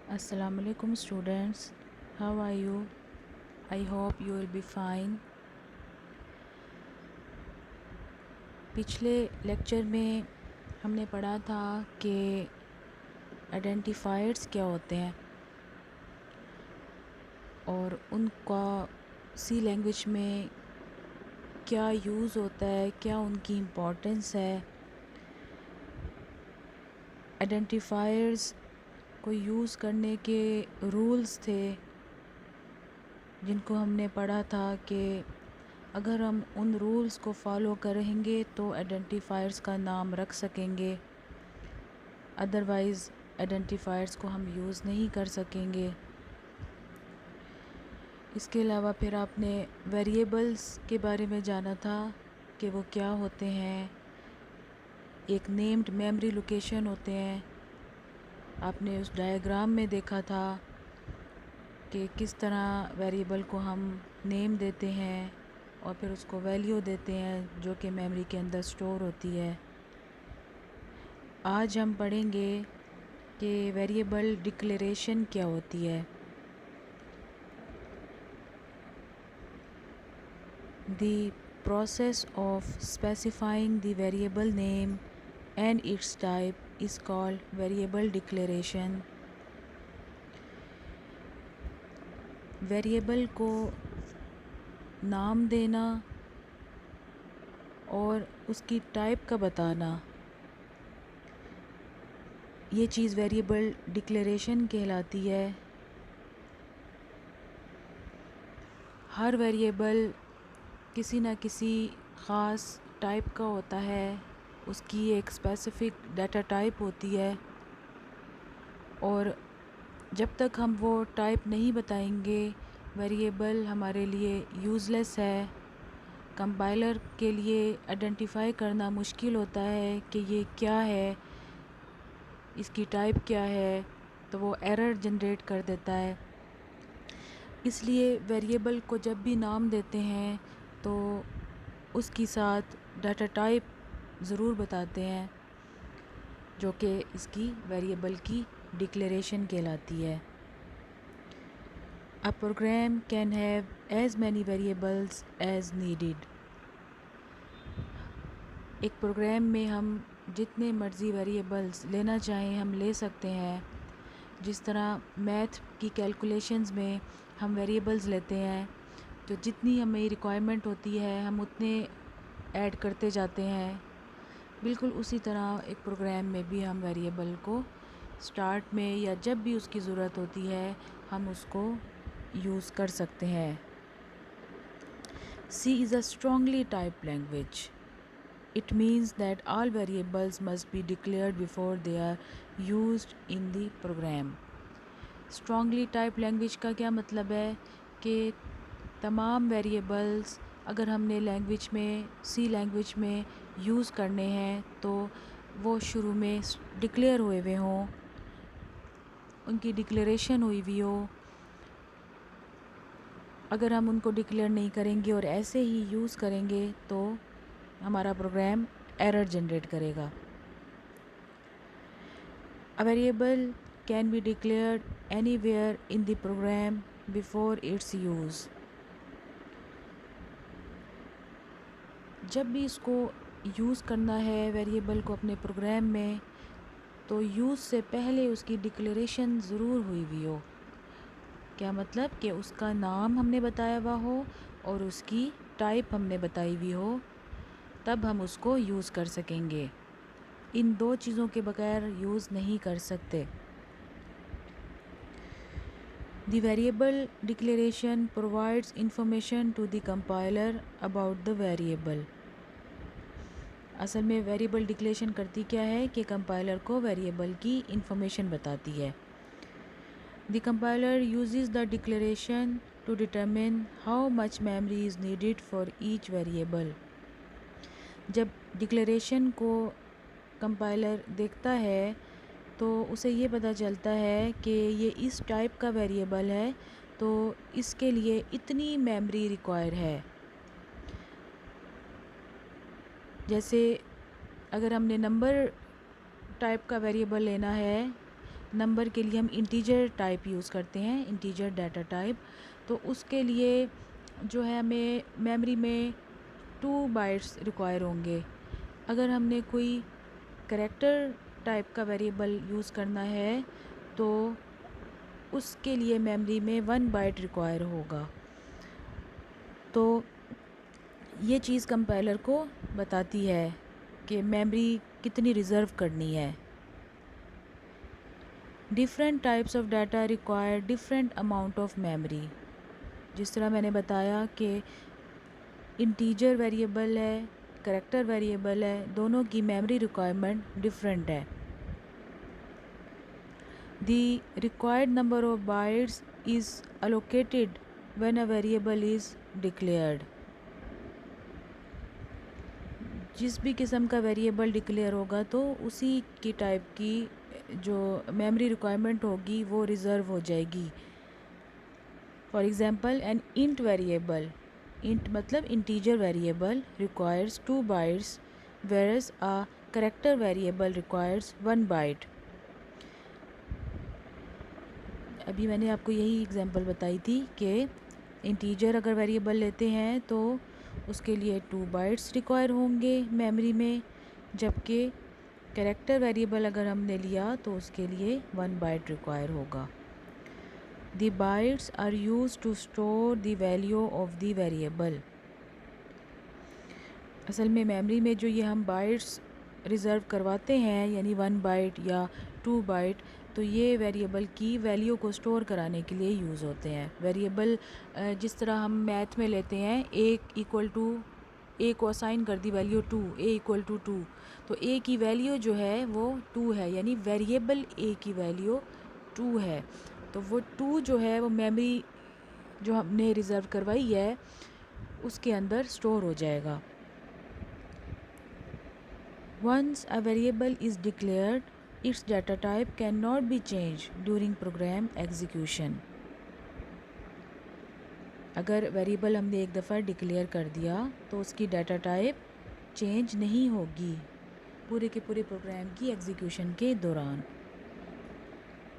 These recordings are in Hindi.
Assalamualaikum students, how are you? I hope you will be fine. पिछले लेक्चर में हमने पढ़ा था कि आइडेंटिफायर्स क्या होते हैं और उनका सी लैंग्वेज में क्या यूज़ होता है, क्या उनकी इम्पोर्टेंस है। आइडेंटिफायर्स को यूज़ करने के रूल्स थे जिनको हमने पढ़ा था कि अगर हम उन रूल्स को फॉलो करेंगे तो आइडेंटिफायर्स का नाम रख सकेंगे, अदरवाइज़ आइडेंटिफायर्स को हम यूज़ नहीं कर सकेंगे। इसके अलावा फिर आपने वेरिएबल्स के बारे में जाना था कि वो क्या होते हैं। एक नेम्ड मेमोरी लोकेशन होते हैं। आपने उस डायग्राम में देखा था कि किस तरह वेरिएबल को हम नेम देते हैं और फिर उसको वैल्यू देते हैं जो कि मेमोरी के अंदर स्टोर होती है। आज हम पढ़ेंगे कि वेरिएबल डिक्लेरेशन क्या होती है। The process of specifying the variable name and its type is called variable declaration. Variable को नाम देना और उसकी टाइप का बताना, ये चीज़ वेरिएबल डिक्लेरेशन कहलाती है। हर वेरिएबल किसी न किसी ख़ास टाइप का होता है, उसकी एक स्पेसिफ़िक डाटा टाइप होती है और जब तक हम वो टाइप नहीं बताएंगे वेरिएबल हमारे लिए यूज़लेस है। कंपाइलर के लिए आइडेंटिफाई करना मुश्किल होता है कि ये क्या है, इसकी टाइप क्या है, तो वो एरर जनरेट कर देता है। इसलिए वेरिएबल को जब भी नाम देते हैं तो उसके साथ डाटा टाइप ज़रूर बताते हैं जो कि इसकी वेरिएबल की डिक्लेरेशन कहलाती है। A program can have as many variables as needed. एक प्रोग्राम में हम जितने मर्ज़ी वेरिएबल्स लेना चाहें हम ले सकते हैं। जिस तरह मैथ की कैलकुलेशंस में हम वेरिएबल्स लेते हैं, तो जितनी हमें रिक्वायरमेंट होती है हम उतने ऐड करते जाते हैं। बिल्कुल उसी तरह एक प्रोग्राम में भी हम वेरिएबल को स्टार्ट में या जब भी उसकी ज़रूरत होती है हम उसको यूज़ कर सकते हैं। C is a strongly typed language. It means that all variables must be declared before they are used in the program. Strongly typed language का क्या मतलब है कि तमाम वेरिएबल्स अगर हमने लैंग्वेज में सी लैंग्वेज में यूज़ करने हैं तो वो शुरू में डिक्लेयर हुए हुए हों, उनकी डिक्लेरेशन हुई हुई हो। अगर हम उनको डिक्लेयर नहीं करेंगे और ऐसे ही यूज़ करेंगे तो हमारा प्रोग्राम एरर जनरेट करेगा। A variable can be declared anywhere in the program before its use. जब भी इसको यूज़ करना है वेरिएबल को अपने प्रोग्राम में तो यूज़ से पहले उसकी डिक्लेरेशन ज़रूर हुई हुई हो। क्या मतलब कि उसका नाम हमने बताया हुआ हो और उसकी टाइप हमने बताई हुई हो, तब हम उसको यूज़ कर सकेंगे। इन दो चीज़ों के बगैर यूज़ नहीं कर सकते। The variable declaration provides information to the compiler about the variable. असल में वेरिएबल डिक्लेरेशन करती क्या है कि कंपाइलर को वेरिएबल की इंफॉर्मेशन बताती है। The compiler uses the declaration to determine how much memory is needed for each variable. जब डिक्लेरेशन को कंपाइलर देखता है तो उसे ये पता चलता है कि ये इस टाइप का वेरिएबल है तो इसके लिए इतनी मेमोरी रिक्वायर है। जैसे अगर हमने नंबर टाइप का वेरिएबल लेना है, नंबर के लिए हम इंटीजर टाइप यूज़ करते हैं, इंटीजर डाटा टाइप। तो उसके लिए जो है हमें मेमोरी में 2 बाइट्स रिक्वायर होंगे। अगर हमने कोई करैक्टर टाइप का वेरिएबल यूज़ करना है तो उसके लिए मेमोरी में 1 बाइट रिक्वायर होगा। तो ये चीज़ कंपाइलर को बताती है कि मेमोरी कितनी रिज़र्व करनी है। Different types of data require different amount of memory. जिस तरह मैंने बताया कि इंटीजर वेरिएबल है, करैक्टर वेरिएबल है, दोनों की मेमोरी रिक्वायरमेंट डिफरेंट है। The required number of bytes is allocated when a variable is declared. जिस भी किस्म का वेरिएबल डिक्लेयर होगा तो उसी की टाइप की जो मेमोरी रिक्वायरमेंट होगी वो रिज़र्व हो जाएगी। For example an int variable, int मतलब integer variable requires 2 bytes whereas a character variable requires 1 byte. अभी मैंने आपको यही एग्जांपल बताई थी कि इंटीजर अगर वेरिएबल लेते हैं तो उसके लिए 2 बाइट्स रिक्वायर होंगे मेमोरी में, जबकि कैरेक्टर वेरिएबल अगर हमने लिया तो उसके लिए 1 बाइट रिक्वायर होगा। The bytes are used to store the value of the variable. असल में मेमोरी में जो ये हम बाइट्स रिज़र्व करवाते हैं यानी 1 बाइट या 2 बाइट, तो ये वेरिएबल की वैल्यू को स्टोर कराने के लिए यूज़ होते हैं। वेरिएबल जिस तरह हम मैथ में लेते हैं, ए को असाइन कर दी वैल्यू 2, ए इक्वल टू 2, तो ए की वैल्यू जो है वो 2 है, यानी वेरिएबल ए की वैल्यू 2 है। तो वो 2 जो है वो मेमोरी जो हमने रिज़र्व करवाई है उसके अंदर स्टोर हो जाएगा। Once a variable is declared, its data type cannot be changed during program execution. अगर वेरिएबल हमने एक दफ़ा डिक्लेयर कर दिया तो उसकी डाटा टाइप चेंज नहीं होगी पूरे के पूरे प्रोग्राम की एग्जीक्यूशन के दौरान।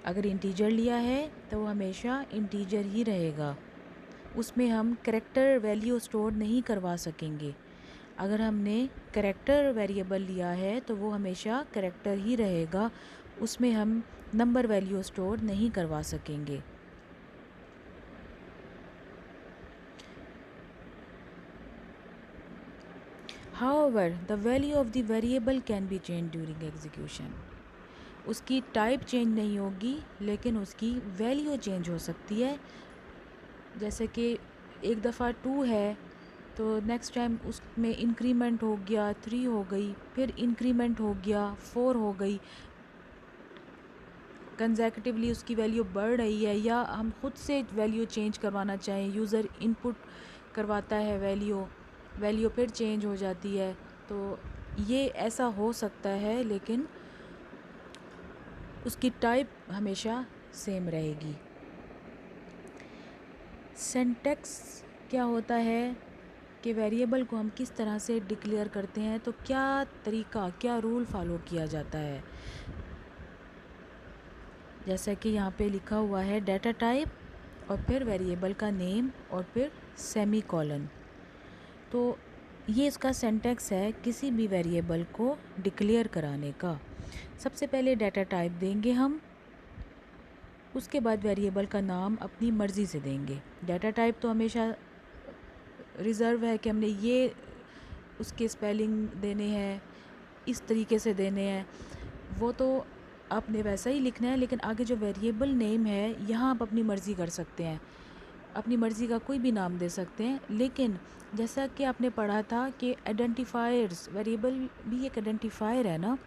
अगर इंटीजर लिया है तो वो हमेशा इंटीजर ही रहेगा, उसमें हम करैक्टर वैल्यू स्टोर नहीं करवा सकेंगे। अगर हमने करैक्टर वेरिएबल लिया है तो वो हमेशा करैक्टर ही रहेगा, उसमें हम नंबर वैल्यू स्टोर नहीं करवा सकेंगे। However, the value of the variable can be changed during execution. उसकी टाइप चेंज नहीं होगी लेकिन उसकी वैल्यू चेंज हो सकती है। जैसे कि एक दफ़ा 2 है तो नेक्स्ट टाइम उसमें इंक्रीमेंट हो गया 3 हो गई, फिर इंक्रीमेंट हो गया 4 हो गई, कंसेक्यूटिवली उसकी वैल्यू बढ़ रही है, या हम ख़ुद से वैल्यू चेंज करवाना चाहें, यूज़र इनपुट करवाता है वैल्यू फिर चेंज हो जाती है। तो ये ऐसा हो सकता है लेकिन उसकी टाइप हमेशा सेम रहेगी। सिंटैक्स क्या होता है कि वेरिएबल को हम किस तरह से डिक्लेयर करते हैं, तो क्या तरीका, क्या रूल फॉलो किया जाता है। जैसा कि यहाँ पे लिखा हुआ है डाटा टाइप और फिर वेरिएबल का नेम और फिर सेमी कॉलन। तो ये इसका सिंटैक्स है किसी भी वेरिएबल को डिक्लेयर कराने का। सबसे पहले डाटा टाइप देंगे हम, उसके बाद वेरिएबल का नाम अपनी मर्ज़ी से देंगे। डाटा टाइप तो हमेशा रिज़र्व है कि हमने ये उसके स्पेलिंग देने हैं, इस तरीके से देने हैं, वो तो आपने वैसा ही लिखना है। लेकिन आगे जो वेरिएबल नेम है यहाँ आप अपनी मर्ज़ी कर सकते हैं, अपनी मर्ज़ी का कोई भी नाम दे सकते हैं। लेकिन जैसा कि आपने पढ़ा था कि आइडेंटिफायर्स, वेरिएबल भी एक आइडेंटिफायर है ना,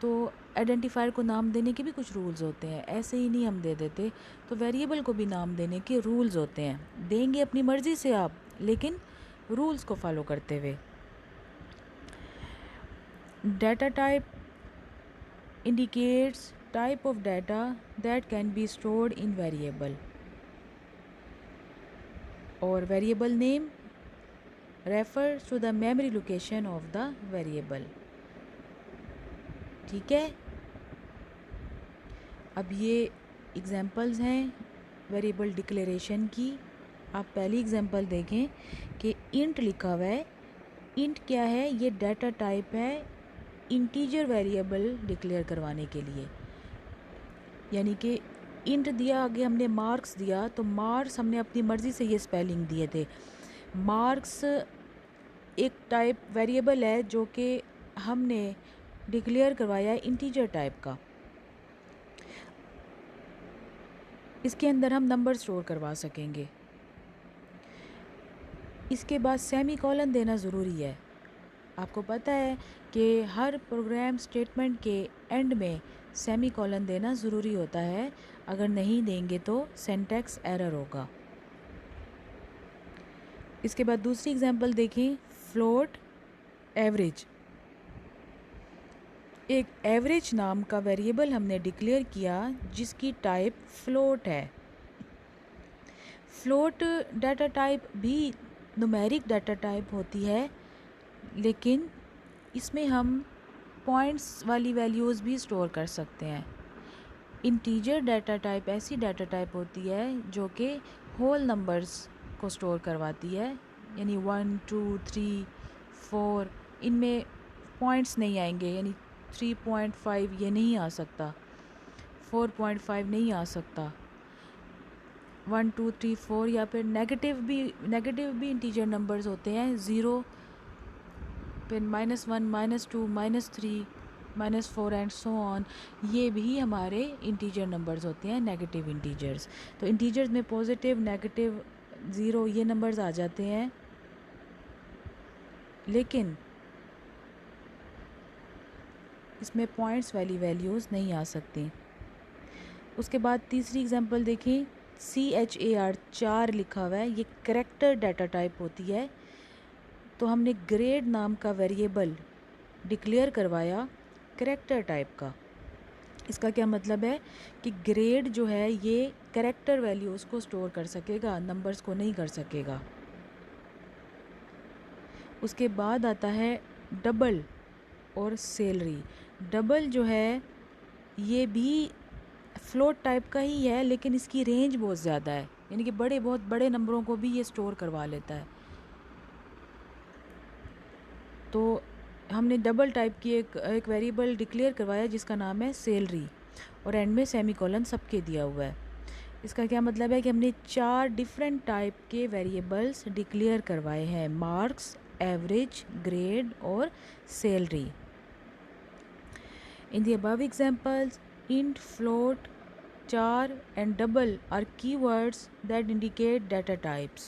तो आइडेंटिफायर को नाम देने के भी कुछ रूल्स होते हैं, ऐसे ही नहीं हम दे देते। तो वेरिएबल को भी नाम देने के रूल्स होते हैं, देंगे अपनी मर्ज़ी से आप, लेकिन रूल्स को फॉलो करते हुए। Data type indicates type of data that can be stored in variable, और variable name refers to the memory location of the variable। ठीक है, अब ये एग्जांपल्स हैं वेरिएबल डिक्लेरेशन की। आप पहली एग्जांपल देखें कि इंट लिखा हुआ है। इंट क्या है? ये डाटा टाइप है इंटीजर वेरिएबल डिक्लेयर करवाने के लिए। यानी कि इंट दिया, आगे हमने मार्क्स दिया, तो मार्क्स हमने अपनी मर्ज़ी से ये स्पेलिंग दिए थे। मार्क्स एक टाइप वेरिएबल है जो कि हमने डिक्लेयर करवाया है इंटीजर टाइप का। इसके अंदर हम नंबर स्टोर करवा सकेंगे। इसके बाद सेमी कॉलन देना ज़रूरी है। आपको पता है कि हर प्रोग्राम स्टेटमेंट के एंड में सेमी कॉलन देना ज़रूरी होता है। अगर नहीं देंगे तो सिंटैक्स एरर होगा। इसके बाद दूसरी एग्जांपल देखें, फ्लोट एवरेज। एक एवरेज नाम का वेरिएबल हमने डिक्लेयर किया जिसकी टाइप फ्लोट है। फ्लोट डाटा टाइप भी न्यूमेरिक डाटा टाइप होती है, लेकिन इसमें हम पॉइंट्स वाली वैल्यूज़ भी स्टोर कर सकते हैं। इंटीजर डाटा टाइप ऐसी डाटा टाइप होती है जो कि होल नंबर्स को स्टोर करवाती है, यानी 1 2 3 4, इनमें पॉइंट्स नहीं आएंगे, यानी 3.5 ये नहीं आ सकता, 4.5 नहीं आ सकता, 1 2 3 4, या फिर नेगेटिव भी इंटीजर नंबर्स होते हैं, 0, फिर -1 -2 -3 -4 एंड सो ऑन। ये भी हमारे इंटीजर नंबर्स होते हैं, नेगेटिव इंटीजर्स। तो इंटीजर्स में पॉजिटिव, नेगेटिव, ज़ीरो ये नंबर्स आ जाते हैं, लेकिन इसमें पॉइंट्स वाली वैल्यूज़ नहीं आ सकती। उसके बाद तीसरी एग्जांपल देखें, CHAR 4 लिखा हुआ है, ये करैक्टर डाटा टाइप होती है। तो हमने ग्रेड नाम का वेरिएबल डिक्लेयर करवाया करैक्टर टाइप का। इसका क्या मतलब है कि ग्रेड जो है ये करैक्टर वैल्यूज़ को स्टोर कर सकेगा, नंबर्स को नहीं कर सकेगा। उसके बाद आता है डबल और सैलरी। डबल जो है ये भी फ्लोट टाइप का ही है, लेकिन इसकी रेंज बहुत ज़्यादा है, यानी कि बहुत बड़े नंबरों को भी ये स्टोर करवा लेता है। तो हमने डबल टाइप की एक वेरिएबल डिक्लेयर करवाया जिसका नाम है सैलरी, और एंड में सेमीकोलन सबके दिया हुआ है। इसका क्या मतलब है कि हमने 4 डिफरेंट टाइप के वेरिएबल्स डिक्लेयर करवाए हैं, मार्क्स, एवरेज, ग्रेड और salary. In the above examples, int, float, char and double are keywords that indicate data types।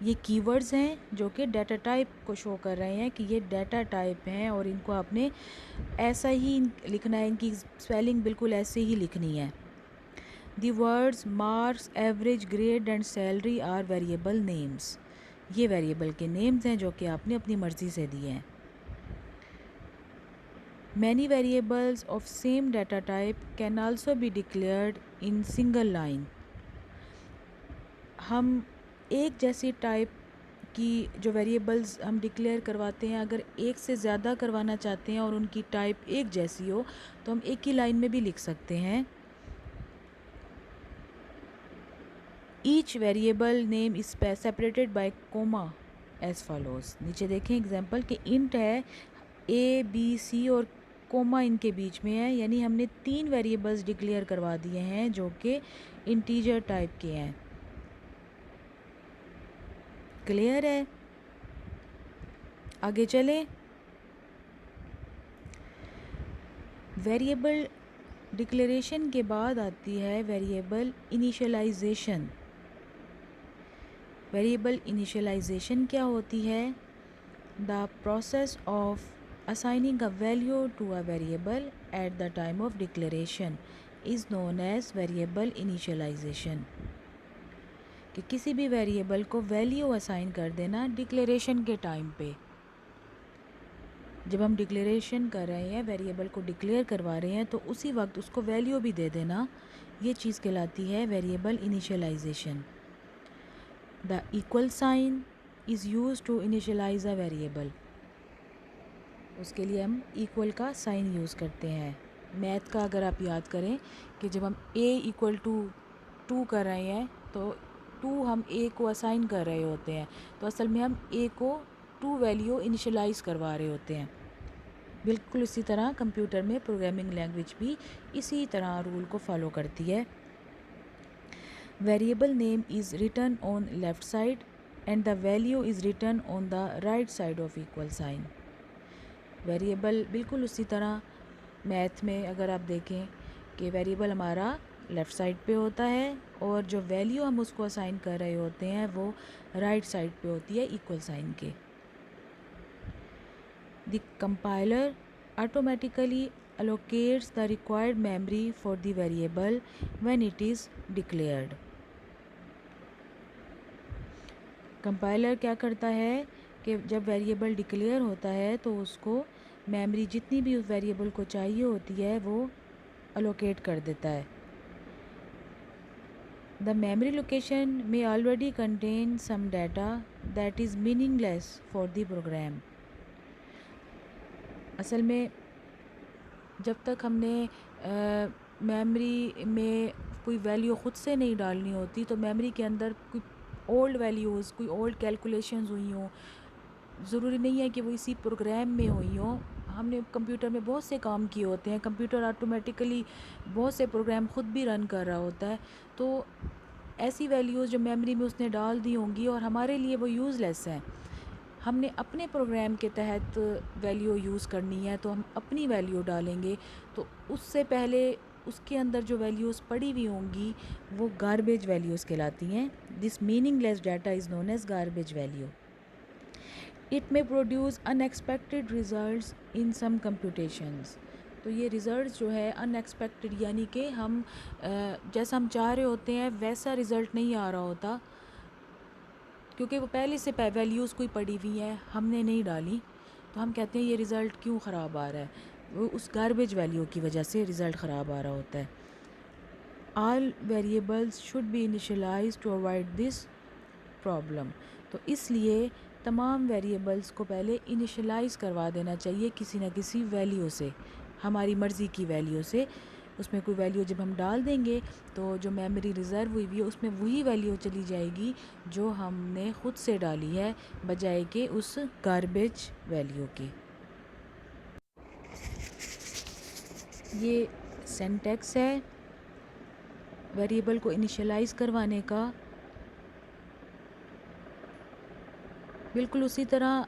ये कीवर्ड्स हैं जो कि डाटा टाइप को शो कर रहे हैं कि ये डाटा टाइप हैं, और इनको आपने ऐसा ही लिखना है, इनकी स्पेलिंग बिल्कुल ऐसे ही लिखनी है। The words marks, average, grade and salary are variable names. ये वेरिएबल के नेम्स हैं जो कि आपने अपनी मर्ज़ी से दिए हैं। Many variables of same data type can also be declared in single line। हम एक जैसी टाइप की जो वेरिएबल्स हम डिक्लेयर करवाते हैं, अगर एक से ज़्यादा करवाना चाहते हैं और उनकी टाइप एक जैसी हो तो हम एक ही लाइन में भी लिख सकते हैं। Each variable name is separated by comma as follows. नीचे देखें एग्जांपल कि इंट है, ABC और कोमा इनके बीच में है, यानी हमने 3 वेरिएबल्स डिक्लेयर करवा दिए हैं जो कि इंटीजर टाइप के हैं। क्लियर है? आगे चलें। वेरिएबल डिक्लेरेशन के बाद आती है वेरिएबल इनिशियलाइजेशन। वेरिएबल इनिशियलाइजेशन क्या होती है? The process of assigning a value to a variable at the time of declaration is known as variable initialization। कि किसी भी वेरिएबल को वैल्यू असाइन कर देना डिक्लेरेशन के टाइम पे। जब हम डिक्लेरेशन कर रहे हैं, वेरिएबल को डिक्लेयर करवा रहे हैं, तो उसी वक्त उसको वैल्यू भी दे देना, ये चीज़ कहलाती है variable initialization. The equal sign is use to initialize a variable. उसके लिए हम इक्वल का साइन यूज़ करते हैं। मैथ का अगर आप याद करें कि जब हम a इक्वल टू 2 कर रहे हैं तो 2 हम a को असाइन कर रहे होते हैं, तो असल में हम a को 2 वैल्यू इनिशियलाइज़ करवा रहे होते हैं। बिल्कुल इसी तरह कंप्यूटर में प्रोग्रामिंग लैंग्वेज भी इसी तरह रूल को फॉलो करती है। Variable name is written on left side and the value is written on the right side of equal sign. Variable बिल्कुल उसी तरह मैथ में अगर आप देखें कि वेरिएबल हमारा लेफ़्ट साइड पे होता है और जो वैल्यू हम उसको असाइन कर रहे होते हैं वो राइट साइड पे होती है इक्वल साइन के। The compiler automatically allocates the required memory for the variable when it is declared। Compiler क्या करता है कि जब वेरिएबल डिक्लेयर होता है तो उसको मेमोरी जितनी भी उस वेरिएबल को चाहिए होती है वो अलोकेट कर देता है। द मेमोरी लोकेशन में already contain some data that is meaningless for the program. असल में जब तक हमने मेमोरी में कोई वैल्यू ख़ुद से नहीं डालनी होती तो मेमोरी के अंदर कोई ओल्ड वैल्यूज़, कोई ओल्ड कैलकुलेशंस हुई हों, ज़रूरी नहीं है कि वो इसी प्रोग्राम में हुई हों। हमने कंप्यूटर में बहुत से काम किए होते हैं, कंप्यूटर ऑटोमेटिकली बहुत से प्रोग्राम ख़ुद भी रन कर रहा होता है, तो ऐसी वैल्यूज़ जो मेमोरी में उसने डाल दी होंगी और हमारे लिए वो यूज़लेस हैं, हमने अपने प्रोग्राम के तहत वैल्यू यूज़ करनी है तो हम अपनी वैल्यू डालेंगे, तो उससे पहले उसके अंदर जो वैल्यूज़ पड़ी हुई होंगी वो गार्बेज वैल्यूज़ कहलाती हैं। This meaningless data is known as garbage value. It may produce unexpected results in some computations. तो ये रिज़ल्ट जो है अनएक्सपेक्टेड, यानी कि हम जैसा हम चाह रहे होते हैं वैसा रिज़ल्ट नहीं आ रहा होता, क्योंकि वो पहले से वैल्यूज़ कोई पड़ी हुई हैं, हमने नहीं डाली, तो हम कहते हैं ये रिज़ल्ट क्यों ख़राब आ रहा है, वो उस गार्बेज वैल्यू की वजह से रिज़ल्ट ख़राब आ रहा होता है। All variables should be initialized to avoid this problem. तो इसलिए तमाम वेरिएबल्स को पहले इनिशियलाइज़ करवा देना चाहिए किसी न किसी वैल्यू से, हमारी मर्ज़ी की वैल्यू से। उसमें कोई वैल्यू जब हम डाल देंगे तो जो मेमोरी रिज़र्व हुई है उसमें वही वैल्यू चली जाएगी जो हमने ख़ुद से डाली है, बजाय के उस गार्बेज वैल्यू के। ये सिंटैक्स है वेरिएबल को इनिशियलाइज़ करवाने का। बिल्कुल उसी तरह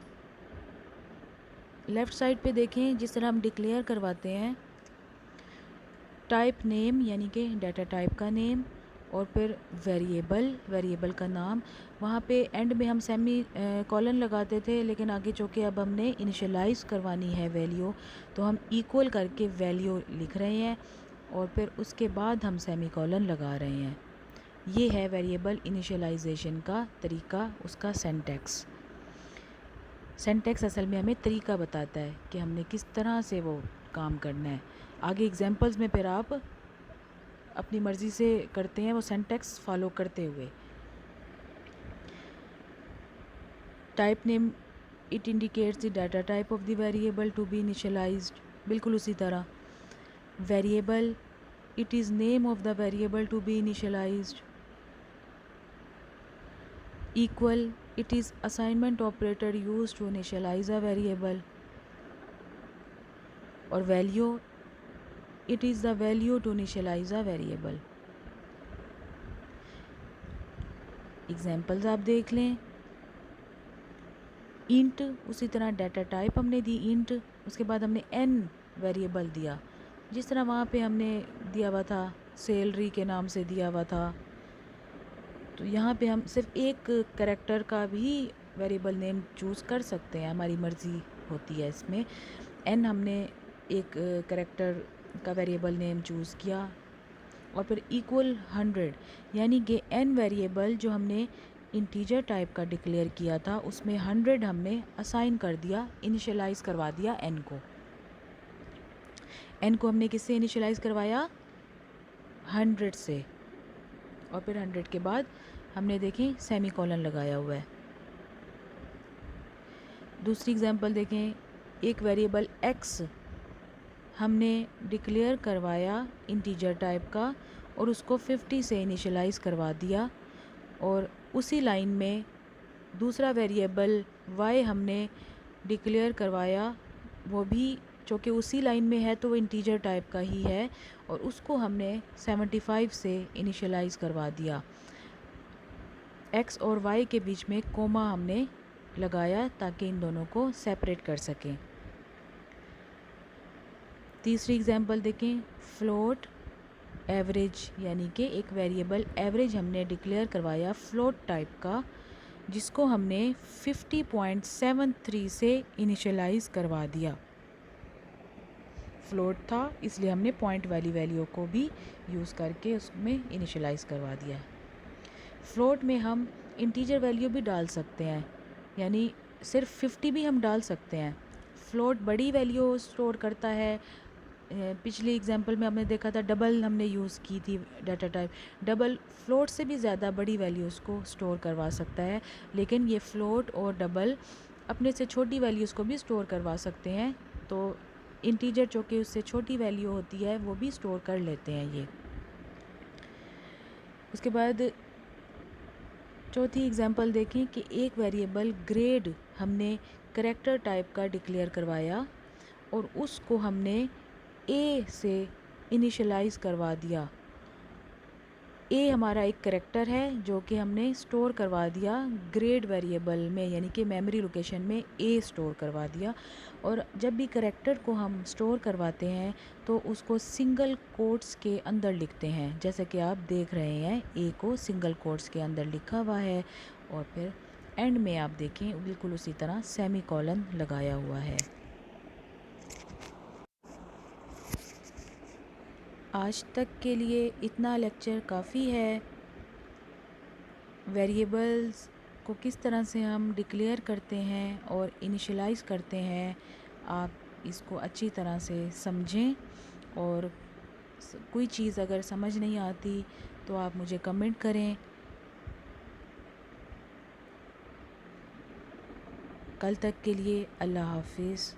लेफ़्ट साइड पे देखें जिस तरह हम डिक्लेयर करवाते हैं, टाइप नेम यानी कि डाटा टाइप का नेम और फिर वेरिएबल का नाम। वहाँ पे एंड में हम सेमी कॉलन लगाते थे, लेकिन आगे चूँकि अब हमने इनिशियलाइज़ करवानी है वैल्यू तो हम इक्वल करके वैल्यू लिख रहे हैं और फिर उसके बाद हम सेमी कॉलन लगा रहे हैं। ये है वेरिएबल इनिशियलाइजेशन का तरीका, उसका सिंटैक्स। सिंटैक्स असल में हमें तरीका बताता है कि हमने किस तरह से वो काम करना है। आगे एग्जांपल्स में फिर आप अपनी मर्ज़ी से करते हैं वो सिंटैक्स फॉलो करते हुए। Type name it indicates the data type of the variable to be initialized. बिल्कुल उसी तरह variable it is name of the variable to be initialized. Equal it is assignment operator used to initialize a variable। और value it is the value to initialize a variable। Examples आप देख लें। इंट, उसी तरह डाटा टाइप हमने दी इंट, उसके बाद हमने n वेरिएबल दिया, जिस तरह वहाँ पे हमने दिया हुआ था सैलरी के नाम से दिया हुआ था, तो यहाँ पे हम सिर्फ एक कैरेक्टर का भी वेरिएबल नेम चूज़ कर सकते हैं, हमारी मर्ज़ी होती है इसमें। n हमने एक कैरेक्टर का वेरिएबल नेम चूज़ किया और फिर इक्वल 100, यानी कि n वेरिएबल जो हमने इंटीजर टाइप का डिक्लेयर किया था उसमें 100 हमने असाइन कर दिया, इनिशियलाइज़ करवा दिया n को। n को हमने किससे इनिशियलाइज़ करवाया? 100 से, और फिर 100 के बाद हमने देखें सेमी कॉलन लगाया हुआ है। दूसरी एग्जांपल देखें, एक वेरिएबल x हमने डिक्लेयर करवाया इंटीजर टाइप का और उसको 50 से इनिशियलाइज करवा दिया, और उसी लाइन में दूसरा वेरिएबल y हमने डिक्लेयर करवाया, वो भी चूँकि उसी लाइन में है तो वो इंटीजर टाइप का ही है, और उसको हमने 75 से इनिशियलाइज करवा दिया। x और y के बीच में कोमा हमने लगाया ताकि इन दोनों को सेपरेट कर सकें। तीसरी एग्जांपल देखें, फ्लोट एवरेज, यानी कि एक वेरिएबल एवरेज हमने डिक्लेयर करवाया फ्लोट टाइप का, जिसको हमने 50.73 से इनिशियलाइज करवा दिया। फ्लोट था इसलिए हमने पॉइंट वाली वैल्यू को भी यूज़ करके उसमें इनिशियलाइज करवा दिया। फ्लोट में हम इंटीजर वैल्यू भी डाल सकते हैं, यानी सिर्फ 50 भी हम डाल सकते हैं। फ्लोट बड़ी वैल्यू स्टोर करता है। पिछली एग्जांपल में हमने देखा था डबल हमने यूज़ की थी डाटा टाइप, डबल फ्लोट से भी ज़्यादा बड़ी वैल्यूज़ को स्टोर करवा सकता है, लेकिन ये फ्लोट और डबल अपने से छोटी वैल्यूज़ को भी स्टोर करवा सकते हैं। तो इंटीजर जो कि उससे छोटी वैल्यू होती है वो भी स्टोर कर लेते हैं ये। उसके बाद चौथी एग्जांपल देखें कि एक वेरिएबल ग्रेड हमने करैक्टर टाइप का डिक्लेयर करवाया और उसको हमने ए से इनिशियलाइज करवा दिया। ए हमारा एक करैक्टर है जो कि हमने स्टोर करवा दिया ग्रेड वेरिएबल में, यानी कि मेमोरी लोकेशन में ए स्टोर करवा दिया। और जब भी करैक्टर को हम स्टोर करवाते हैं तो उसको सिंगल कोट्स के अंदर लिखते हैं, जैसे कि आप देख रहे हैं ए को सिंगल कोट्स के अंदर लिखा हुआ है, और फिर एंड में आप देखें बिल्कुल उसी तरह सेमी कॉलन लगाया हुआ है। आज तक के लिए इतना लेक्चर काफ़ी है। वेरिएबल्स को किस तरह से हम डिक्लेयर करते हैं और इनिशियलाइज़ करते हैं, आप इसको अच्छी तरह से समझें, और कोई चीज़ अगर समझ नहीं आती तो आप मुझे कमेंट करें। कल तक के लिए अल्लाह हाफिज़।